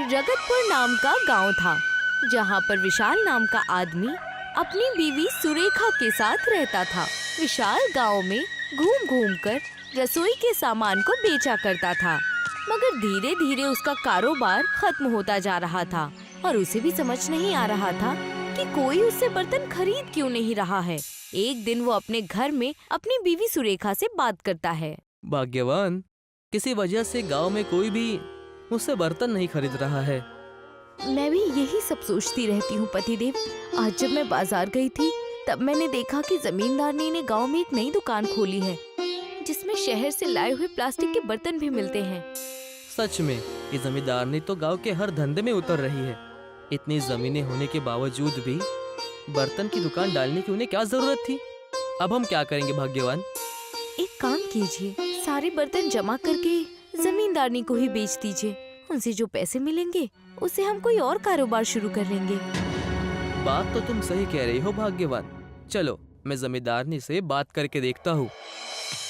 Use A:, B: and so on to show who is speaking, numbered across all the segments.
A: रगतपुर नाम का गांव था, जहां पर विशाल नाम का आदमी अपनी बीवी सुरेखा के साथ रहता था। विशाल गांव में घूम घूम कर रसोई के सामान को बेचा करता था, मगर धीरे धीरे उसका कारोबार खत्म होता जा रहा था और उसे भी समझ नहीं आ रहा था कि कोई उससे बर्तन खरीद क्यों नहीं रहा है। एक दिन वो अपने घर में अपनी बीवी सुरेखा से बात करता है।
B: भाग्यवान, किसी वजह से गांव में कोई भी मुझसे बर्तन नहीं खरीद रहा है।
A: मैं भी यही सब सोचती रहती हूँ पतिदेव। आज जब मैं बाजार गई थी तब मैंने देखा कि जमींदारनी ने गांव में एक नई दुकान खोली है, जिसमें शहर से लाए हुए प्लास्टिक के बर्तन भी मिलते हैं।
B: सच में ये जमींदारनी तो गांव के हर धंधे में उतर रही है। इतनी जमीनें होने के बावजूद भी बर्तन की दुकान डालने की उन्हें क्या जरूरत थी। अब हम क्या करेंगे भाग्यवान?
A: एक काम कीजिए, सारे बर्तन जमा करके जमींदारनी को ही बेच दीजिए। उनसे जो पैसे मिलेंगे उससे हम कोई और कारोबार शुरू कर लेंगे।
B: बात तो तुम सही कह रही हो भाग्यवान। चलो मैं जमींदारनी से बात करके देखता हूँ।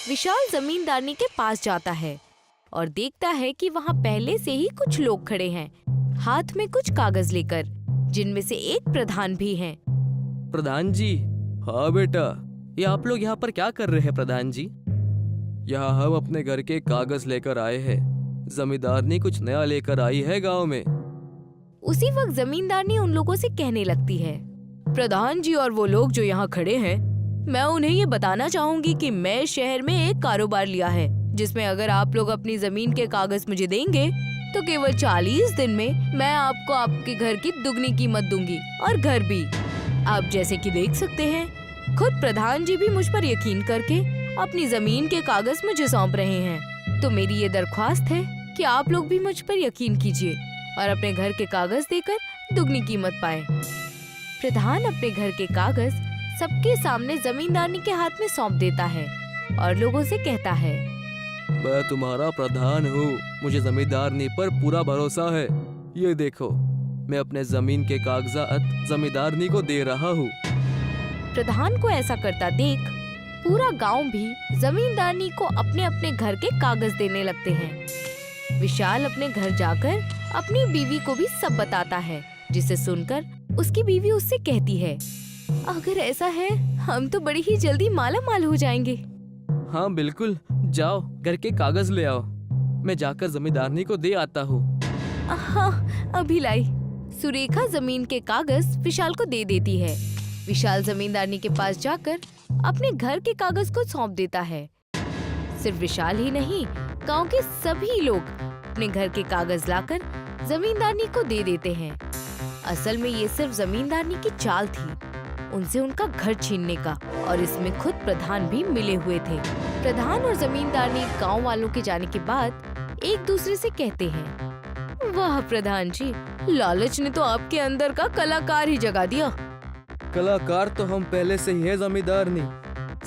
A: विशाल जमींदारनी के पास जाता है और देखता है कि वहाँ पहले से ही कुछ लोग खड़े हैं, हाथ में कुछ कागज लेकर, जिनमें से एक प्रधान भी है।
B: प्रधान जी। हाँ बेटा, ये आप लोग यहाँ पर क्या कर रहे हैं प्रधान जी? यहाँ हम अपने घर के कागज लेकर आए हैं। जमींदारनी कुछ नया लेकर आई है गांव में।
A: उसी वक्त जमींदारनी उन लोगों से कहने लगती है, प्रधान जी और वो लोग जो यहाँ खड़े हैं, मैं उन्हें ये बताना चाहूंगी कि मैं शहर में एक कारोबार लिया है, जिसमें अगर आप लोग अपनी जमीन के कागज मुझे देंगे तो केवल 40 दिन में मैं आपको आपके घर की दुगनी कीमत दूंगी, और घर भी। आप जैसे कि देख सकते हैं, खुद प्रधान जी भी मुझ पर यकीन करके अपनी जमीन के कागज मुझे सौंप रहे हैं। तो मेरी ये दरख्वास्त है कि आप लोग भी मुझ पर यकीन कीजिए और अपने घर के कागज देकर दुगनी कीमत पाएं। प्रधान अपने घर के कागज सबके सामने जमींदारनी के हाथ में सौंप देता है और लोगों से कहता है,
B: मैं तुम्हारा प्रधान हूँ, मुझे जमींदारनी पर पूरा भरोसा है। ये देखो, मैं अपने जमीन के कागजात जमींदारनी को दे रहा हूँ।
A: प्रधान को ऐसा करता देख पूरा गांव भी जमींदारनी को अपने अपने घर के कागज देने लगते हैं। विशाल अपने घर जाकर अपनी बीवी को भी सब बताता है, जिसे सुनकर उसकी बीवी उससे कहती है, अगर ऐसा है हम तो बड़ी ही जल्दी माला माल हो जाएंगे।
B: हाँ बिल्कुल, जाओ घर के कागज ले आओ, मैं जाकर जमींदारनी को दे आता हूँ।
A: हाँ, अभी लाई। सुरेखा जमीन के कागज विशाल को दे देती है। विशाल जमींदारनी के पास जाकर अपने घर के कागज को सौंप देता है। सिर्फ विशाल ही नहीं, गांव के सभी लोग अपने घर के कागज लाकर जमींदारनी को दे देते हैं। असल में ये सिर्फ जमींदारनी की चाल थी, उनसे उनका घर छीनने का, और इसमें खुद प्रधान भी मिले हुए थे। प्रधान और जमींदारनी गांव वालों के जाने के बाद एक दूसरे से कहते हैं, वाह प्रधान जी, लालच ने तो आपके अंदर का कलाकार ही जगा दिया।
B: कलाकार तो हम पहले से ही है जमींदारनी,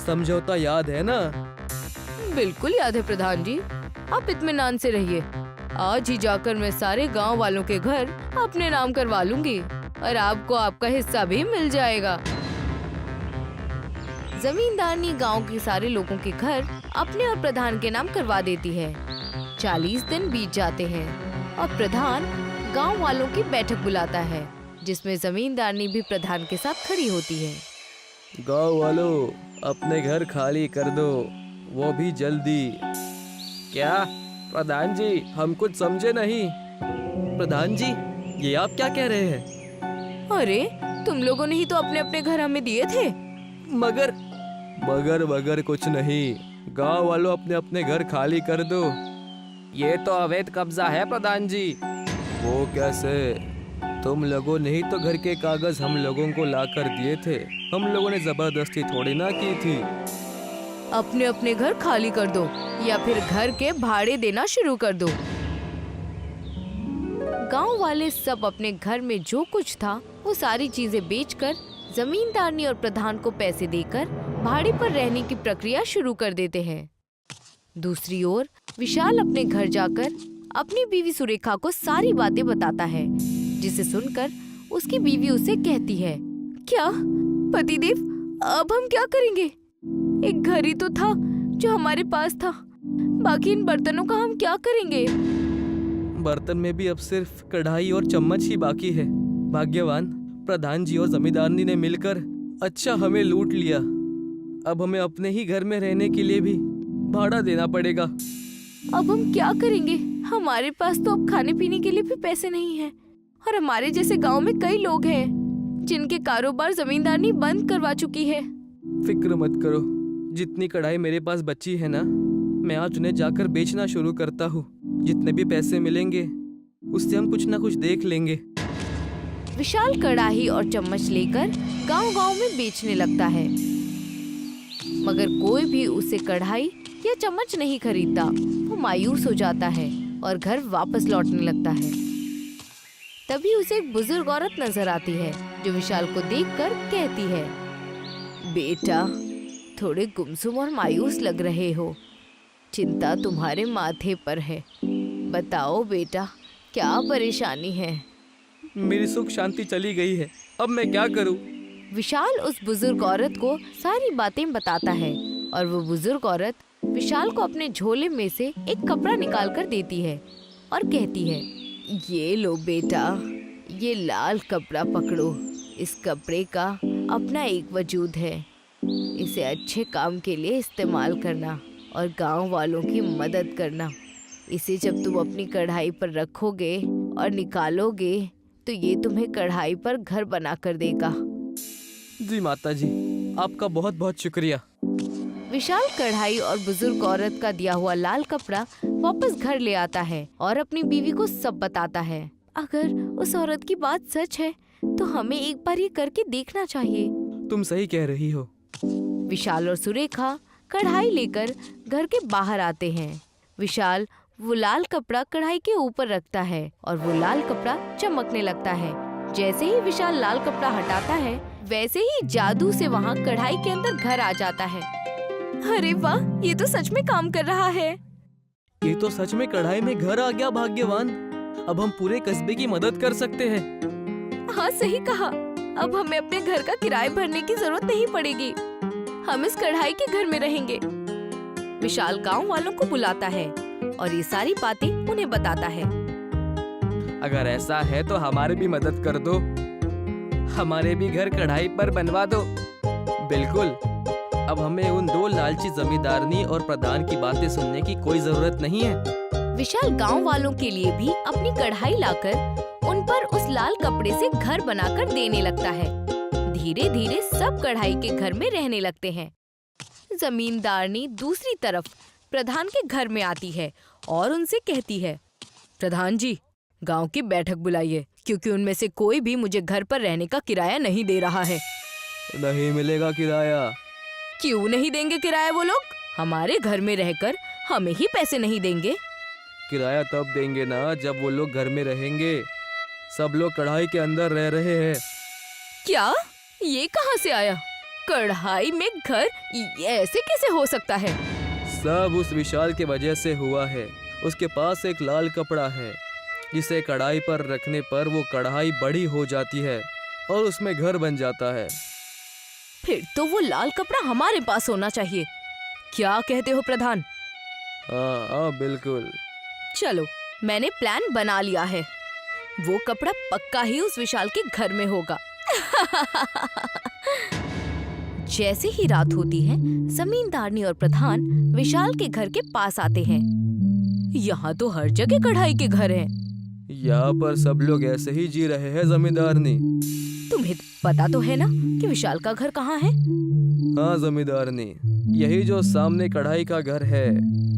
B: समझौता याद है ना?
A: बिल्कुल याद है प्रधान जी, आप इत्मीनान से रहिए। आज ही जाकर मैं सारे गांव वालों के घर अपने नाम करवा लूंगी और आपको आपका हिस्सा भी मिल जाएगा। जमींदारनी गांव के सारे लोगों के घर अपने और प्रधान के नाम करवा देती है। 40 दिन बीत जाते हैं और प्रधान गांव वालों की बैठक बुलाता है, जिसमें जमींदारनी भी प्रधान के साथ खड़ी होती है।
B: गांव वालों, अपने घर खाली कर दो, वो भी जल्दी। क्या प्रधान जी, हम कुछ समझे नहीं। प्रधान जी, ये आप क्या कह रहे हैं?
A: अरे तुम लोगों ने ही तो अपने अपने घर हमें दिए थे।
B: मगर कुछ नहीं, गांव वालों अपने अपने घर खाली कर दो। ये तो अवैध कब्जा है प्रधान जी। वो कैसे? तुम लोगों ने ही तो घर के कागज हम लोगों को लाकर दिए थे, हम लोगों ने जबरदस्ती थोड़ी ना की थी।
A: अपने अपने घर खाली कर दो या फिर घर के भाड़े देना शुरू कर दो। गांव वाले सब अपने घर में जो कुछ था वो सारी चीजें बेचकर जमींदारनी और प्रधान को पैसे देकर भाड़े पर रहने की प्रक्रिया शुरू कर देते हैं। दूसरी ओर विशाल अपने घर जाकर अपनी बीवी सुरेखा को सारी बातें बताता है, जिसे सुनकर उसकी बीवी उसे कहती है, क्या पतिदेव, अब हम क्या करेंगे? एक घर ही तो था जो हमारे पास था, बाकी इन बर्तनों का हम क्या करेंगे?
B: बर्तन में भी अब सिर्फ कढ़ाई और चम्मच ही बाकी है। भाग्यवान, प्रधान जी और जमींदारनी ने मिलकर अच्छा हमें लूट लिया। अब हमें अपने ही घर में रहने के लिए भी भाड़ा देना पड़ेगा।
A: अब हम क्या करेंगे? हमारे पास तो अब खाने पीने के लिए भी पैसे नहीं हैं और हमारे जैसे गांव में कई लोग हैं जिनके कारोबार जमींदारनी बंद करवा चुकी है।
B: फिक्र मत करो, जितनी कढ़ाई मेरे पास बची है ना, मैं आज उन्हें जाकर बेचना शुरू करता हूँ। जितने भी पैसे मिलेंगे उससे हम कुछ ना कुछ देख लेंगे।
A: विशाल कढ़ाई और चम्मच लेकर गांव-गांव में बेचने लगता है, मगर कोई भी उसे कढ़ाई या चम्मच नहीं खरीदता। वो मायूस हो जाता है और घर वापस लौटने लगता है। तभी उसे एक बुजुर्ग औरत नजर आती है जो विशाल को देखकर कहती है, बेटा, थोड़े गुमसुम और मायूस लग रहे हो। चिंता तुम्हारे माथे पर है। बताओ बेटा, क्या परेशानी है?
B: मेरी सुख शांति चली गई है, अब मैं क्या करूँ?
A: विशाल उस बुजुर्ग औरत को सारी बातें बताता है और वो बुजुर्ग औरत विशाल को अपने झोले में से एक कपड़ा निकाल कर देती है और कहती है, ये लो बेटा, ये लाल कपड़ा पकड़ो। इस कपड़े का अपना एक वजूद है। इसे अच्छे काम के लिए इस्तेमाल करना और गांव वालों की मदद करना। इसे जब तुम अपनी कढ़ाई पर रखोगे और निकालोगे तो ये तुम्हें कढ़ाई पर घर बना कर देगा।
B: जी माताजी, आपका बहुत बहुत शुक्रिया।
A: विशाल कढ़ाई और बुजुर्ग औरत का दिया हुआ लाल कपड़ा वापस घर ले आता है और अपनी बीवी को सब बताता है। अगर उस औरत की बात सच है तो हमें एक बार ये करके देखना चाहिए।
B: तुम सही कह रही हो।
A: विशाल और सुरेखा कढ़ाई लेकर घर के बाहर आते हैं। विशाल वो लाल कपड़ा कढ़ाई के ऊपर रखता है और वो लाल कपड़ा चमकने लगता है। जैसे ही विशाल लाल कपड़ा हटाता है, वैसे ही जादू से वहाँ कढ़ाई के अंदर घर आ जाता है। अरे वाह, ये तो सच में काम कर रहा है।
B: ये तो सच में कढ़ाई में घर आ गया। भाग्यवान, अब हम पूरे कस्बे की मदद कर सकते हैं।
A: हाँ, सही कहा। अब हमें अपने घर का किराया भरने की जरूरत नहीं पड़ेगी। हम इस कढ़ाई के घर में रहेंगे। विशाल गांव वालों को बुलाता है और ये सारी बातें उन्हें बताता है।
B: अगर ऐसा है तो हमारे भी मदद कर दो। हमारे भी घर कढ़ाई पर बनवा दो। बिल्कुल, अब हमें उन दो लालची जमींदारनी और प्रधान की बातें सुनने की कोई जरूरत नहीं है।
A: विशाल गांव वालों के लिए भी अपनी कढ़ाई लाकर उन पर उस लाल कपड़े से घर बनाकर देने लगता है। धीरे धीरे सब कढ़ाई के घर में रहने लगते हैं। जमींदारनी दूसरी तरफ प्रधान के घर में आती है और उनसे कहती है, प्रधान जी, गांव की बैठक बुलाइए, क्योंकि उनमें से कोई भी मुझे घर पर रहने का किराया नहीं दे रहा है।
B: नहीं मिलेगा किराया।
A: क्यों नहीं देंगे किराया वो लोग? हमारे घर में रहकर हमें ही पैसे नहीं देंगे।
B: किराया तब देंगे ना जब वो लोग घर में रहेंगे। सब लोग कढ़ाई के अंदर रह रहे हैं।
A: क्या? ये कहाँ से आया? कढ़ाई में घर? ये ऐसे कैसे हो सकता है?
B: सब उस विशाल के वजह से हुआ है। उसके पास एक लाल कपड़ा है जिसे कढ़ाई पर रखने पर वो कढ़ाई बड़ी हो जाती है और उसमें घर बन जाता है।
A: फिर तो वो लाल कपड़ा हमारे पास होना चाहिए। क्या कहते हो प्रधान?
B: हाँ, बिल्कुल।
A: चलो, मैंने प्लान बना लिया है। वो कपड़ा पक्का ही उस विशाल के घर में होगा। जैसे ही रात होती है, जमींदारनी और प्रधान विशाल के घर के पास आते हैं। यहाँ तो हर जगह कढ़ाई के घर हैं।
B: यहाँ पर सब लोग ऐसे ही जी रहे हैं जमींदारनी।
A: तुम्हें पता तो है ना कि विशाल का घर कहाँ है?
B: हाँ जमींदारनी, यही जो सामने कढ़ाई का घर है,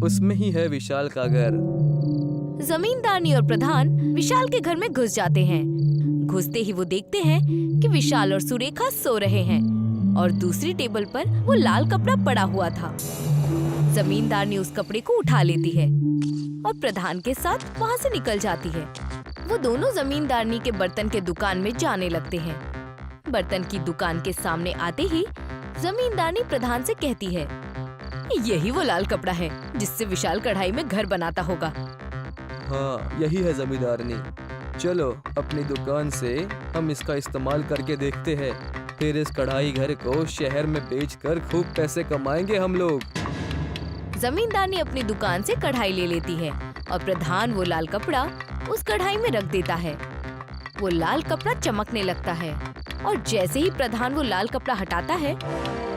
B: उसमें ही है विशाल का घर।
A: जमींदारनी और प्रधान विशाल के घर में घुस जाते हैं। घुसते ही वो देखते हैं कि विशाल और सुरेखा सो रहे हैं और दूसरी टेबल पर वो लाल कपड़ा पड़ा हुआ था। जमींदारनी उस कपड़े को उठा लेती है और प्रधान के साथ वहाँ से निकल जाती है। वो दोनों जमींदारनी के बर्तन के दुकान में जाने लगते हैं। बर्तन की दुकान के सामने आते ही जमींदारनी प्रधान से कहती है, यही वो लाल कपड़ा है जिससे विशाल कढ़ाई में घर बनाता होगा।
B: हाँ, यही है जमींदारनी। चलो अपनी दुकान से हम इसका इस्तेमाल करके देखते हैं। फिर इस कढ़ाई घर को शहर में बेचकर खूब पैसे कमाएंगे हम लोग।
A: जमींदारनी अपनी दुकान से कढ़ाई ले लेती है और प्रधान वो लाल कपड़ा उस कढ़ाई में रख देता है। वो लाल कपड़ा चमकने लगता है और जैसे ही प्रधान वो लाल कपड़ा हटाता है,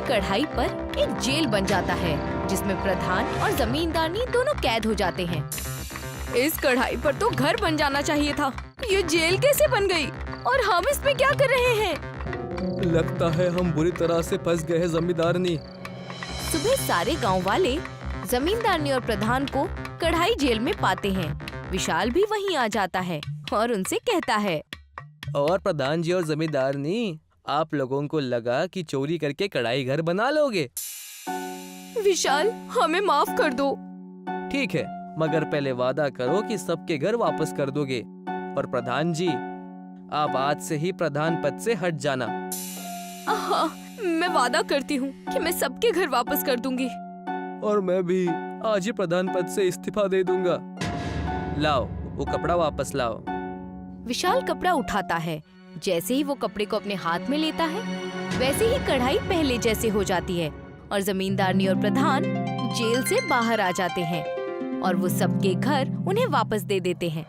A: कढ़ाई पर एक जेल बन जाता है जिसमें प्रधान और जमींदारनी दोनों कैद हो जाते हैं। इस कढ़ाई पर तो घर बन जाना चाहिए था। ये जेल कैसे बन गई और हम इसमें क्या कर रहे हैं?
B: लगता है हम बुरी तरह से फंस गए हैं जमींदारनी।
A: सुबह सारे गांव वाले जमींदारनी और प्रधान को कढ़ाई जेल में पाते हैं। विशाल भी वहीं आ जाता है और उनसे कहता है,
B: और प्रधान जी और जमींदारनी, आप लोगों को लगा कि चोरी करके कढ़ाई घर बना लोगे।
A: विशाल, हमें माफ कर दो।
B: ठीक है, मगर पहले वादा करो कि सबके घर वापस कर दोगे। और प्रधान जी, आप आज से ही प्रधान पद से हट जाना।
A: हाँ, मैं वादा करती हूँ कि मैं सबके घर वापस कर दूंगी।
B: और मैं भी आज ही प्रधान पद से इस्तीफा दे दूंगा। लाओ, वो कपड़ा वापस लाओ।
A: विशाल कपड़ा उठाता है। जैसे ही वो कपड़े को अपने हाथ में लेता है, वैसे ही कढ़ाई पहले जैसे हो जाती है और जमींदारनी और प्रधान जेल से बाहर आ जाते हैं और वो सबके घर उन्हें वापस दे देते हैं।